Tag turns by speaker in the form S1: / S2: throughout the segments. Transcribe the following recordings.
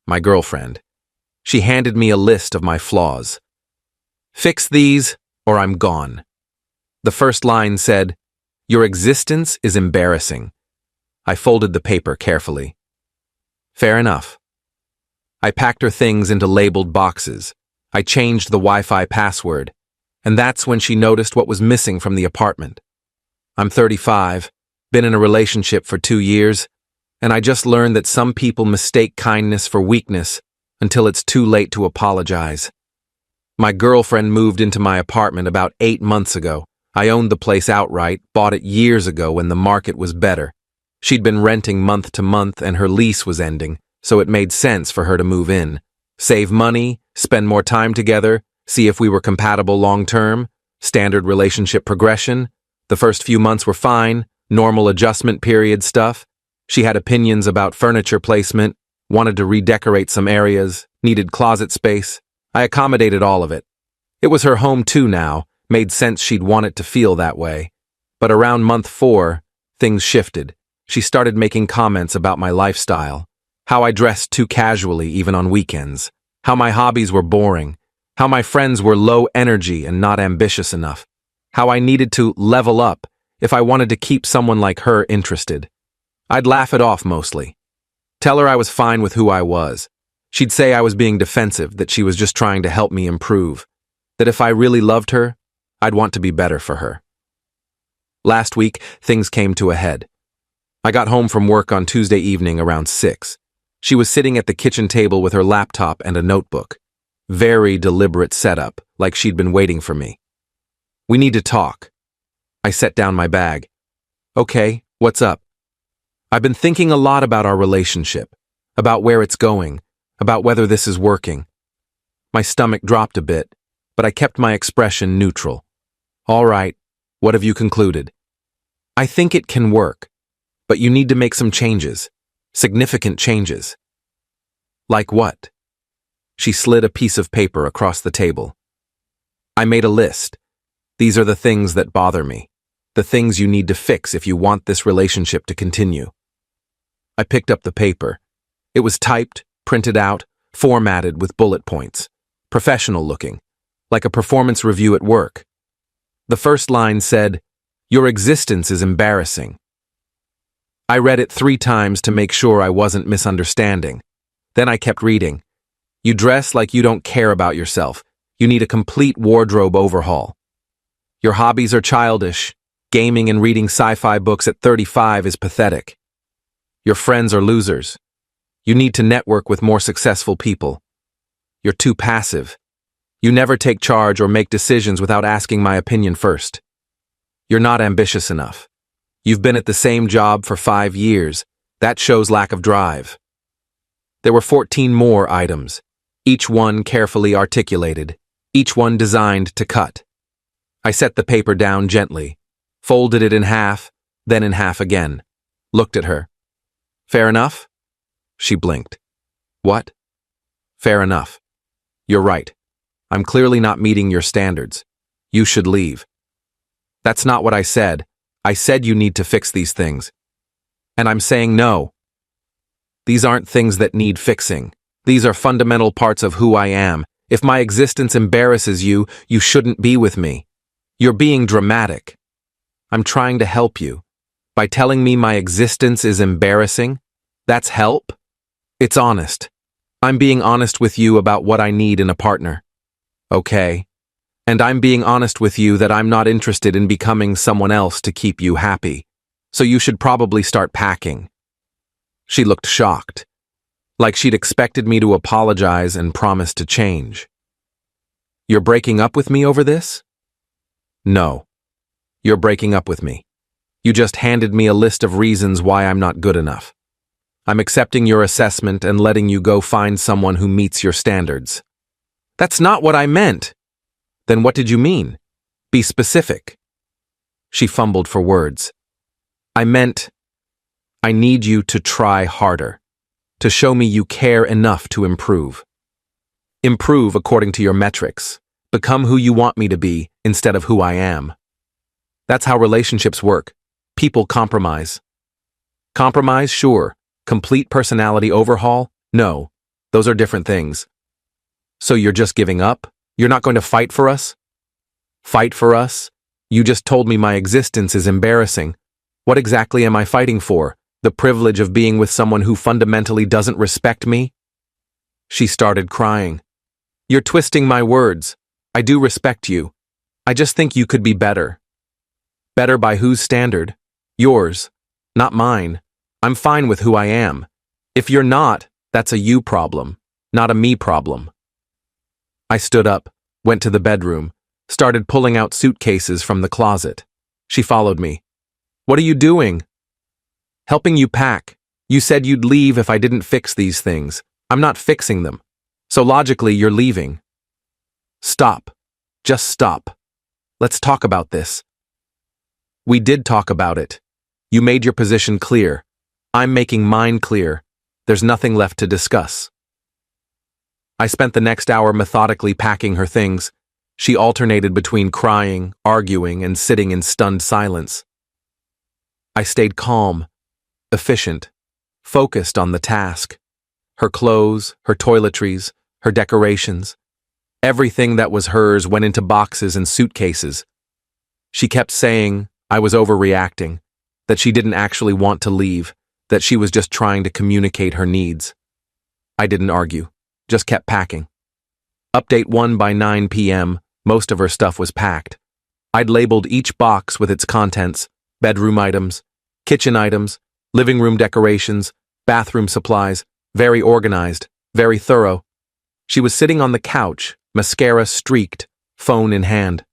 S1: my girlfriend. She handed me a list of my flaws. Fix these, or I'm gone. The first line said, "Your existence is embarrassing." I folded the paper carefully. Fair enough. I packed her things into labeled boxes. I changed the Wi-Fi password, and that's when she noticed what was missing from the apartment. I'm 35, been in a relationship for 2 years, and I just learned that some people mistake kindness for weakness until it's too late to apologize. My girlfriend moved into my apartment about 8 months ago. I owned the place outright, bought it years ago when the market was better. She'd been renting month to month and her lease was ending, so it made sense for her to move in. Save money, spend more time together, see if we were compatible long-term, standard relationship progression. The first few months were fine, normal adjustment period stuff. She had opinions about furniture placement, wanted to redecorate some areas, needed closet space. I accommodated all of it. It was her home too now, made sense she'd want it to feel that way. But around month 4, things shifted. She started making comments about my lifestyle, how I dressed too casually even on weekends, how my hobbies were boring, how my friends were low energy and not ambitious enough, how I needed to level up if I wanted to keep someone like her interested. I'd laugh it off mostly. Tell her I was fine with who I was. She'd say I was being defensive, that she was just trying to help me improve, that if I really loved her, I'd want to be better for her. Last week, things came to a head. I got home from work on Tuesday evening around 6. She was sitting at the kitchen table with her laptop and a notebook. Very deliberate setup, like she'd been waiting for me. "We need to talk." I set down my bag. "Okay, what's up?" "I've been thinking a lot about our relationship, about where it's going, about whether this is working." My stomach dropped a bit, but I kept my expression neutral. "All right, what have you concluded?" "I think it can work, but you need to make some changes, significant changes." "Like what?" She slid a piece of paper across the table. I made a list. "These are the things that bother me, the things you need to fix if you want this relationship to continue." I picked up the paper. It was typed, printed out, formatted with bullet points, professional looking, like a performance review at work. The first line said, "Your existence is embarrassing." I read it 3 times to make sure I wasn't misunderstanding. Then I kept reading. "You dress like you don't care about yourself. You need a complete wardrobe overhaul. Your hobbies are childish. Gaming and reading sci-fi books at 35 is pathetic. Your friends are losers. You need to network with more successful people. You're too passive. You never take charge or make decisions without asking my opinion first. You're not ambitious enough. You've been at the same job for 5 years. That shows lack of drive." There were 14 more items, each one carefully articulated, each one designed to cut. I set the paper down gently, folded it in half, then in half again, looked at her. "Fair enough?" She blinked. "What?" "Fair enough. You're right. I'm clearly not meeting your standards. You should leave." "That's not what I said. I said you need to fix these things. And I'm saying no. These aren't things that need fixing. These are fundamental parts of who I am. If my existence embarrasses you, you shouldn't be with me. You're being dramatic. I'm trying to help you. By telling me my existence is embarrassing, that's help? It's honest. I'm being honest with you about what I need in a partner. Okay. And I'm being honest with you that I'm not interested in becoming someone else to keep you happy. So you should probably start packing." She looked shocked, like she'd expected me to apologize and promise to change. "You're breaking up with me over this?" "No. You're breaking up with me. You just handed me a list of reasons why I'm not good enough. I'm accepting your assessment and letting you go find someone who meets your standards." "That's not what I meant." "Then what did you mean? Be specific." She fumbled for words. "I meant, I need you to try harder, to show me you care enough to improve. Improve according to your metrics. Become who you want me to be instead of who I am. That's how relationships work. People compromise." "Compromise, sure. Complete personality overhaul? No. Those are different things. So you're just giving up? You're not going to fight for us? Fight for us? You just told me my existence is embarrassing. What exactly am I fighting for? The privilege of being with someone who fundamentally doesn't respect me? She started crying. You're twisting my words. I do respect you. I just think you could be better. Better by whose standard? Yours, not mine. I'm fine with who I am. If you're not, that's a you problem, not a me problem. I stood up, went to the bedroom, started pulling out suitcases from the closet. She followed me. What are you doing? Helping you pack. You said you'd leave if I didn't fix these things. I'm not fixing them. So logically, you're leaving. Stop. Just stop. Let's talk about this. We did talk about it. You made your position clear. I'm making mine clear. There's nothing left to discuss. I spent the next hour methodically packing her things. She alternated between crying, arguing, and sitting in stunned silence. I stayed calm, efficient, focused on the task. Her clothes, her toiletries, her decorations. Everything that was hers went into boxes and suitcases. She kept saying I was overreacting, that she didn't actually want to leave, that she was just trying to communicate her needs. I didn't argue, just kept packing. Update 1 by 9 p.m., most of her stuff was packed. I'd labeled each box with its contents, bedroom items, kitchen items, living room decorations, bathroom supplies, very organized, very thorough. She was sitting on the couch, mascara streaked, phone in hand.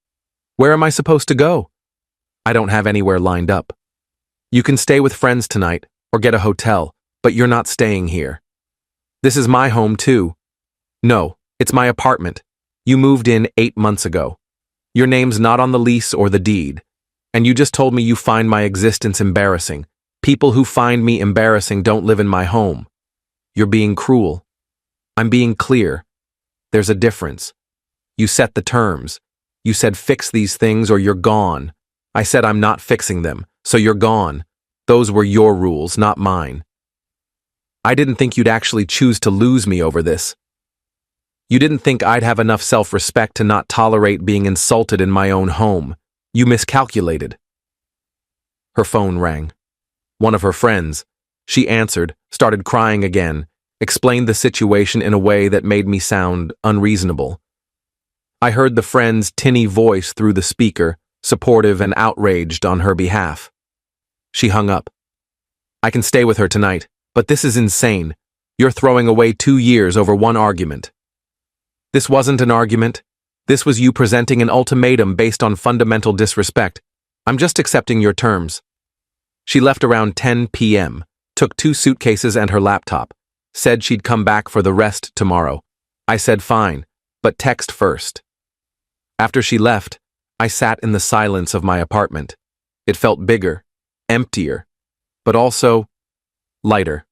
S1: Where am I supposed to go? I don't have anywhere lined up. You can stay with friends tonight, or get a hotel, but you're not staying here. This is my home too. No, it's my apartment. You moved in 8 months ago. Your name's not on the lease or the deed. And you just told me you find my existence embarrassing. People who find me embarrassing don't live in my home. You're being cruel. I'm being clear. There's a difference. You set the terms. You said fix these things or you're gone. I said I'm not fixing them, so you're gone. Those were your rules, not mine. I didn't think you'd actually choose to lose me over this. You didn't think I'd have enough self-respect to not tolerate being insulted in my own home. You miscalculated. Her phone rang. One of her friends. She answered, started crying again, explained the situation in a way that made me sound unreasonable. I heard the friend's tinny voice through the speaker, supportive and outraged on her behalf. She hung up. I can stay with her tonight, but this is insane. You're throwing away 2 years over one argument. This wasn't an argument. This was you presenting an ultimatum based on fundamental disrespect. I'm just accepting your terms. She left around 10 p.m., took 2 suitcases and her laptop, said she'd come back for the rest tomorrow. I said fine, but text first. After she left, I sat in the silence of my apartment. It felt bigger, emptier, but also lighter.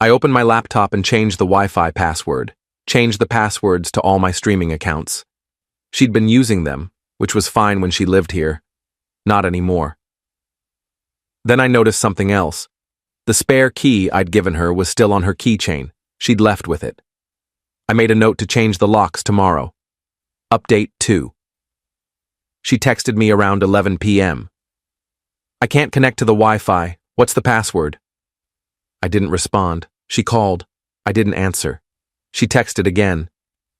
S1: I opened my laptop and changed the Wi-Fi password, changed the passwords to all my streaming accounts. She'd been using them, which was fine when she lived here. Not anymore. Then I noticed something else. The spare key I'd given her was still on her keychain. She'd left with it. I made a note to change the locks tomorrow. Update 2. She texted me around 11 p.m. I can't connect to the Wi-Fi. What's the password? I didn't respond. She called. I didn't answer. She texted again.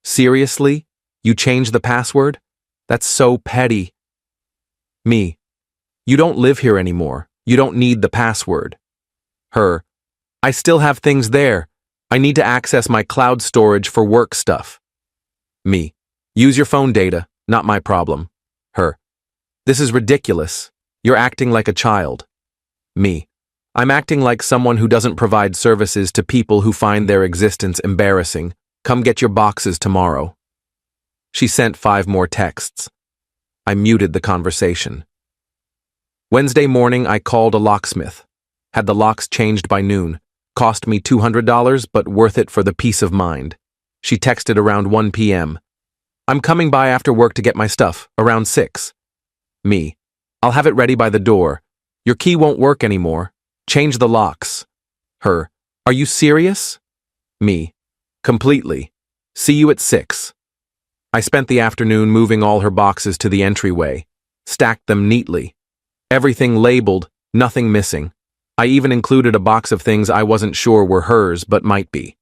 S1: Seriously? You changed the password? That's so petty. Me. You don't live here anymore. You don't need the password. Her. I still have things there. I need to access my cloud storage for work stuff. Me. Use your phone data, not my problem. Her. This is ridiculous. You're acting like a child. Me. I'm acting like someone who doesn't provide services to people who find their existence embarrassing. Come get your boxes tomorrow. She sent 5 more texts. I muted the conversation. Wednesday morning, I called a locksmith. Had the locks changed by noon. Cost me $200, but worth it for the peace of mind. She texted around 1 p.m. I'm coming by after work to get my stuff, around 6. Me. I'll have it ready by the door. Your key won't work anymore. Change the locks. Her. Are you serious? Me. Completely. See you at 6. I spent the afternoon moving all her boxes to the entryway, stacked them neatly. Everything labeled, nothing missing. I even included a box of things I wasn't sure were hers but might be.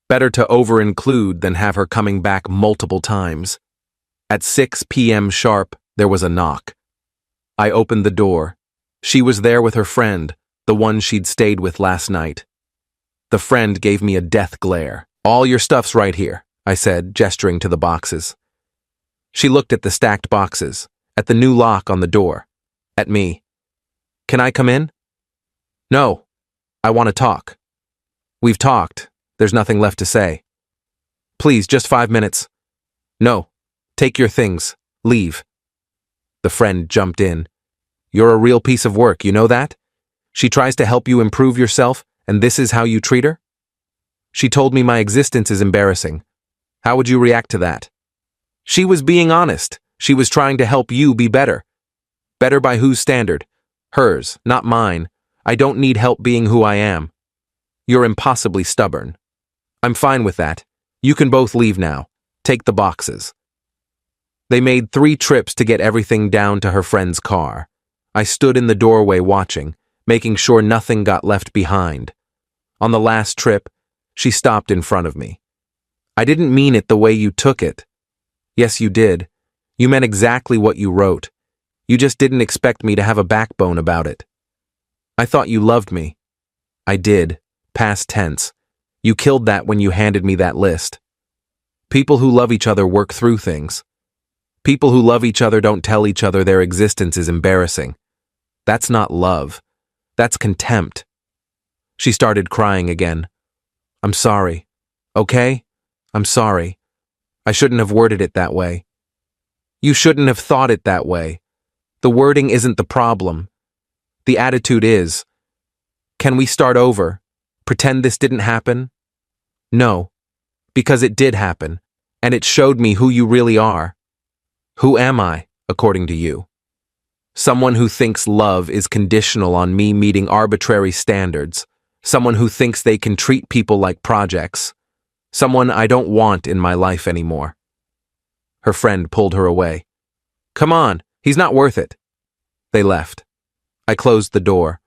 S1: Better to over-include than have her coming back multiple times. At 6 p.m. sharp, there was a knock. I opened the door. She was there with her friend, the one she'd stayed with last night. The friend gave me a death glare. "All your stuff's right here," I said, gesturing to the boxes. She looked at the stacked boxes, at the new lock on the door, at me. "Can I come in?" "No. I want to talk." "We've talked. There's nothing left to say." "Please, just 5 minutes." "No. Take your things. Leave." The friend jumped in. "You're a real piece of work, you know that? She tries to help you improve yourself, and this is how you treat her?" "She told me my existence is embarrassing. How would you react to that?" "She was being honest. She was trying to help you be better." "Better by whose standard?" "Hers, not mine. I don't need help being who I am." "You're impossibly stubborn." "I'm fine with that. You can both leave now. Take the boxes." They made 3 trips to get everything down to her friend's car. I stood in the doorway watching, making sure nothing got left behind. On the last trip, she stopped in front of me. "I didn't mean it the way you took it." "Yes, you did. You meant exactly what you wrote. You just didn't expect me to have a backbone about it." "I thought you loved me." "I did. Past tense. You killed that when you handed me that list." People who love each other work through things. People who love each other don't tell each other their existence is embarrassing. That's not love. That's contempt. She started crying again. "I'm sorry. Okay? I'm sorry. I shouldn't have worded it that way." "You shouldn't have thought it that way. The wording isn't the problem. The attitude is. Can we start over? Pretend this didn't happen?" "No. Because it did happen, and it showed me who you really are." "Who am I, according to you?" "Someone who thinks love is conditional on me meeting arbitrary standards. Someone who thinks they can treat people like projects. Someone I don't want in my life anymore." Her friend pulled her away. "Come on, he's not worth it." They left. I closed the door,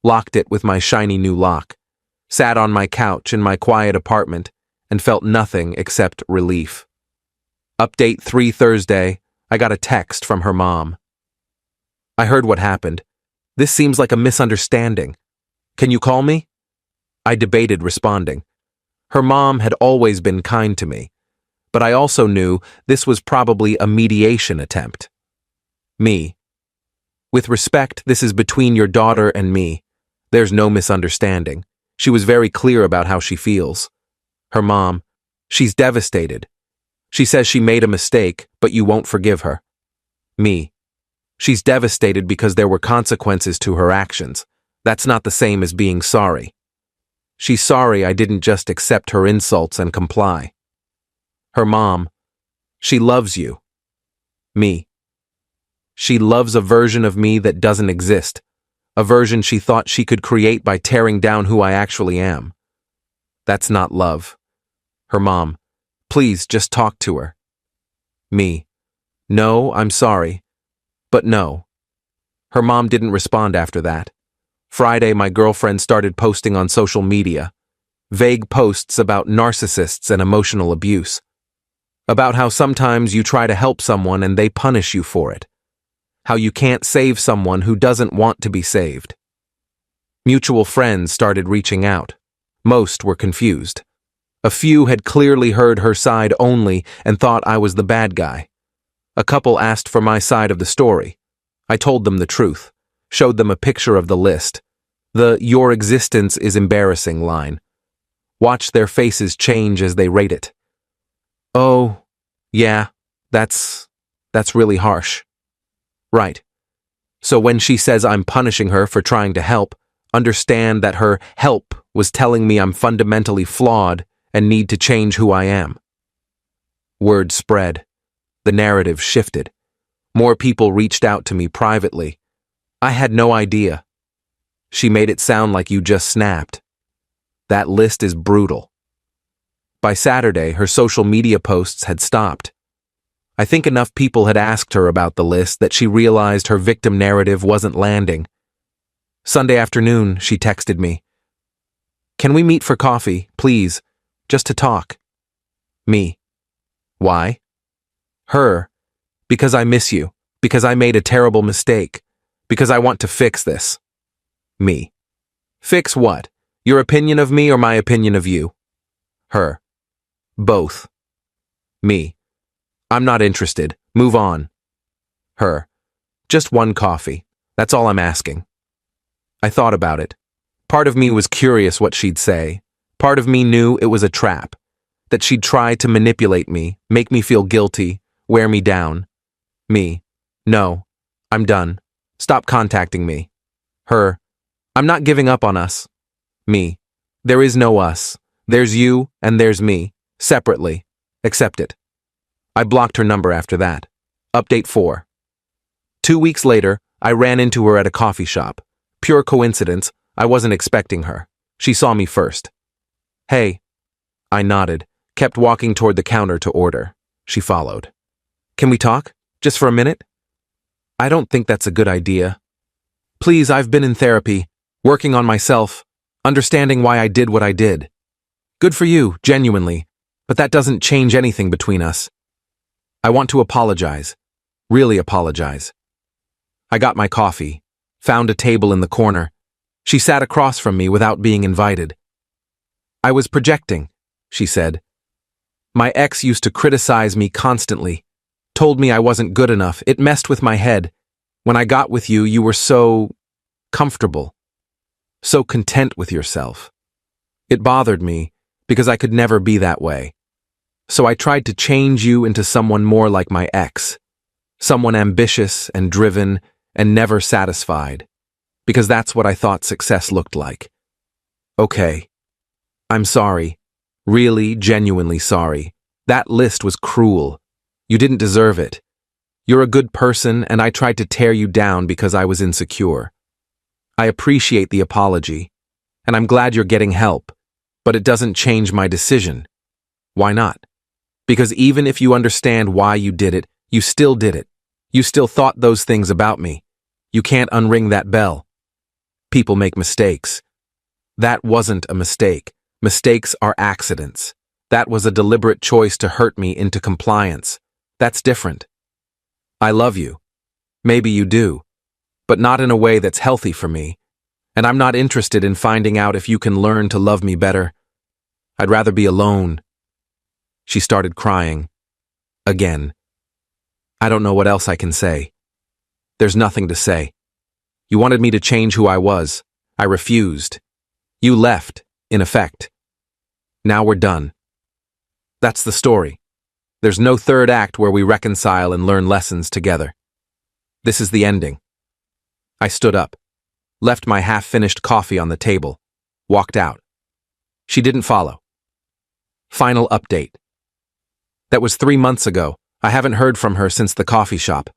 S1: locked it with my shiny new lock, sat on my couch in my quiet apartment, and felt nothing except relief. Update 3 Thursday, I got a text from her mom. "I heard what happened. This seems like a misunderstanding. Can you call me?" I debated responding. Her mom had always been kind to me, but I also knew this was probably a mediation attempt. Me. "With respect, this is between your daughter and me. There's no misunderstanding. She was very clear about how she feels." Her mom. "She's devastated. She says she made a mistake, but you won't forgive her." Me. "She's devastated because there were consequences to her actions. That's not the same as being sorry." "She's sorry I didn't just accept her insults and comply." Her mom. "She loves you." Me. "She loves a version of me that doesn't exist, a version she thought she could create by tearing down who I actually am." That's not love. Her mom. "Please just talk to her." Me. "No, I'm sorry. But no." Her mom didn't respond after that. Friday, my girlfriend started posting on social media. Vague posts about narcissists and emotional abuse. About how sometimes you try to help someone and they punish you for it. How you can't save someone who doesn't want to be saved. Mutual friends started reaching out. Most were confused. A few had clearly heard her side only and thought I was the bad guy. A couple asked for my side of the story. I told them the truth, showed them a picture of the list. The "your existence is embarrassing" line. Watched their faces change as they rate it. "Oh, yeah, that's really harsh." Right. So when she says I'm punishing her for trying to help, understand that her help was telling me I'm fundamentally flawed and need to change who I am. Word spread. The narrative shifted. More people reached out to me privately. I had no idea. "She made it sound like you just snapped." That list is brutal. By Saturday, her social media posts had stopped. I think enough people had asked her about the list that she realized her victim narrative wasn't landing. Sunday afternoon, she texted me. "Can we meet for coffee, please, just to talk?" Me. Why? Her. Because I miss you. Because I made a terrible mistake. Because I want to fix this. Me. Fix what? Your opinion of me or my opinion of you? Her. Both. Me. I'm not interested. Move on. Her. Just one coffee. That's all I'm asking. I thought about it. Part of me was curious what she'd say. Part of me knew it was a trap. That she'd try to manipulate me, make me feel guilty, wear me down. Me. No. I'm done. Stop contacting me. Her. I'm not giving up on us. Me. There is no us. There's you and there's me. Separately. Accept it. I blocked her number after that. Update 4. 2 weeks later, I ran into her at a coffee shop. Pure coincidence, I wasn't expecting her. She saw me first. Hey. I nodded, kept walking toward the counter to order. She followed. Can we talk? Just for a minute? I don't think that's a good idea. Please, I've been in therapy, working on myself, understanding why I did what I did. Good for you, genuinely, but that doesn't change anything between us. I want to apologize. Really apologize. I got my coffee, found a table in the corner. She sat across from me without being invited. I was projecting, she said. My ex used to criticize me constantly, told me I wasn't good enough. It messed with my head. When I got with you, you were so comfortable, so content with yourself. It bothered me because I could never be that way. So I tried to change you into someone more like my ex, someone ambitious and driven and never satisfied, because that's what I thought success looked like. Okay. I'm sorry. Really, genuinely sorry. That list was cruel. You didn't deserve it. You're a good person, and I tried to tear you down because I was insecure. I appreciate the apology, and I'm glad you're getting help, but it doesn't change my decision. Why not? Because even if you understand why you did it, you still did it. You still thought those things about me. You can't unring that bell. People make mistakes. That wasn't a mistake. Mistakes are accidents. That was a deliberate choice to hurt me into compliance. That's different. I love you. Maybe you do, but not in a way that's healthy for me. And I'm not interested in finding out if you can learn to love me better. I'd rather be alone. She started crying. Again. I don't know what else I can say. There's nothing to say. You wanted me to change who I was. I refused. You left, in effect. Now we're done. That's the story. There's no third act where we reconcile and learn lessons together. This is the ending. I stood up, left my half-finished coffee on the table, walked out. She didn't follow. Final update. That was 3 months ago. I haven't heard from her since the coffee shop.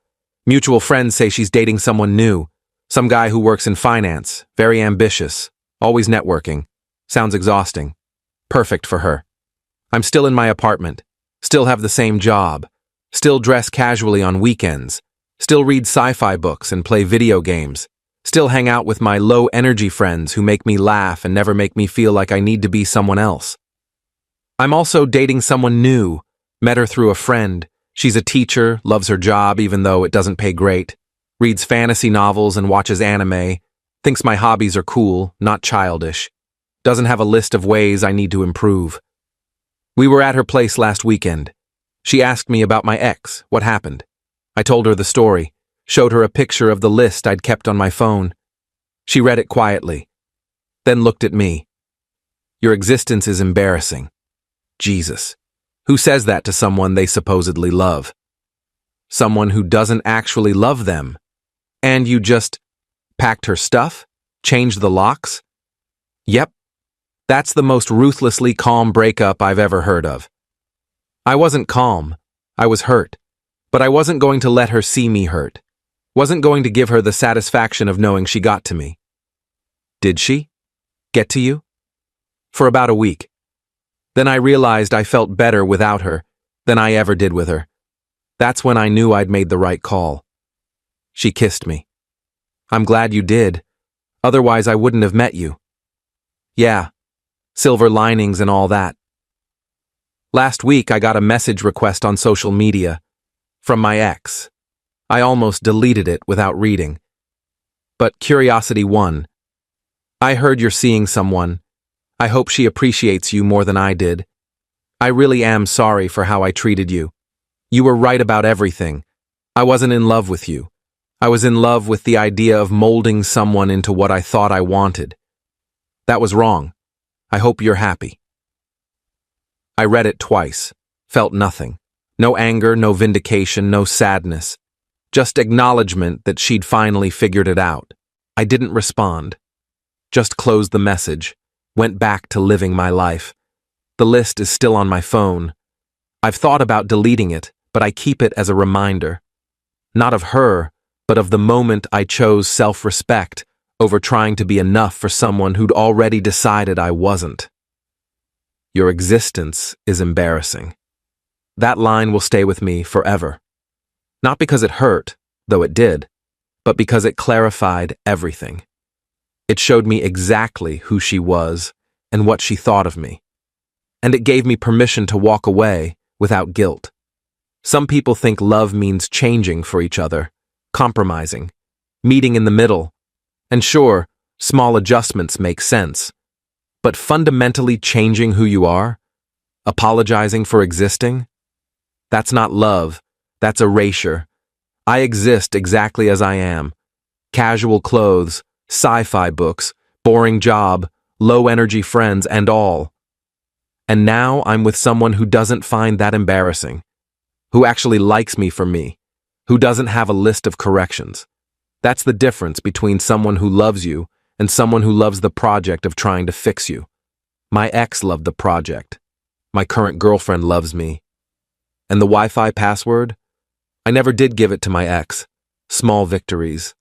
S1: Mutual friends say she's dating someone new, some guy who works in finance, very ambitious, always networking. Sounds exhausting. Perfect for her. I'm still in my apartment, still have the same job, still dress casually on weekends, still read sci-fi books and play video games, still hang out with my low-energy friends who make me laugh and never make me feel like I need to be someone else. I'm also dating someone new, met her through a friend. She's a teacher, loves her job even though it doesn't pay great, reads fantasy novels and watches anime, thinks my hobbies are cool, not childish, doesn't have a list of ways I need to improve. We were at her place last weekend. She asked me about my ex, what happened. I told her the story, showed her a picture of the list I'd kept on my phone. She read it quietly, then looked at me. Your existence is embarrassing. Jesus. Who says that to someone they supposedly love? Someone who doesn't actually love them. And you just packed her stuff? Changed the locks? Yep. That's the most ruthlessly calm breakup I've ever heard of. I wasn't calm. I was hurt. But I wasn't going to let her see me hurt. Wasn't going to give her the satisfaction of knowing she got to me. Did she? Get to you? For about a week. Then I realized I felt better without her than I ever did with her. That's when I knew I'd made the right call. She kissed me. I'm glad you did. Otherwise, I wouldn't have met you. Yeah, silver linings and all that. Last week, I got a message request on social media from my ex. I almost deleted it without reading. But curiosity won. I heard you're seeing someone. I hope she appreciates you more than I did. I really am sorry for how I treated you. You were right about everything. I wasn't in love with you. I was in love with the idea of molding someone into what I thought I wanted. That was wrong. I hope you're happy. I read it twice, felt nothing. No anger, no vindication, no sadness. Just acknowledgement that she'd finally figured it out. I didn't respond. Just closed the message, went back to living my life. The list is still on my phone. I've thought about deleting it, but I keep it as a reminder. Not of her, but of the moment I chose self-respect over trying to be enough for someone who'd already decided I wasn't. Your existence is embarrassing. That line will stay with me forever. Not because it hurt, though it did, but because it clarified everything. It showed me exactly who she was and what she thought of me. And it gave me permission to walk away without guilt. Some people think love means changing for each other, compromising, meeting in the middle. And sure, small adjustments make sense. But fundamentally changing who you are, apologizing for existing, that's not love, that's erasure. I exist exactly as I am. Casual clothes, sci-fi books, boring job, low-energy friends, and all. And now I'm with someone who doesn't find that embarrassing, who actually likes me for me, who doesn't have a list of corrections. That's the difference between someone who loves you and someone who loves the project of trying to fix you. My ex loved the project. My current girlfriend loves me. And the Wi-Fi password? I never did give it to my ex. Small victories.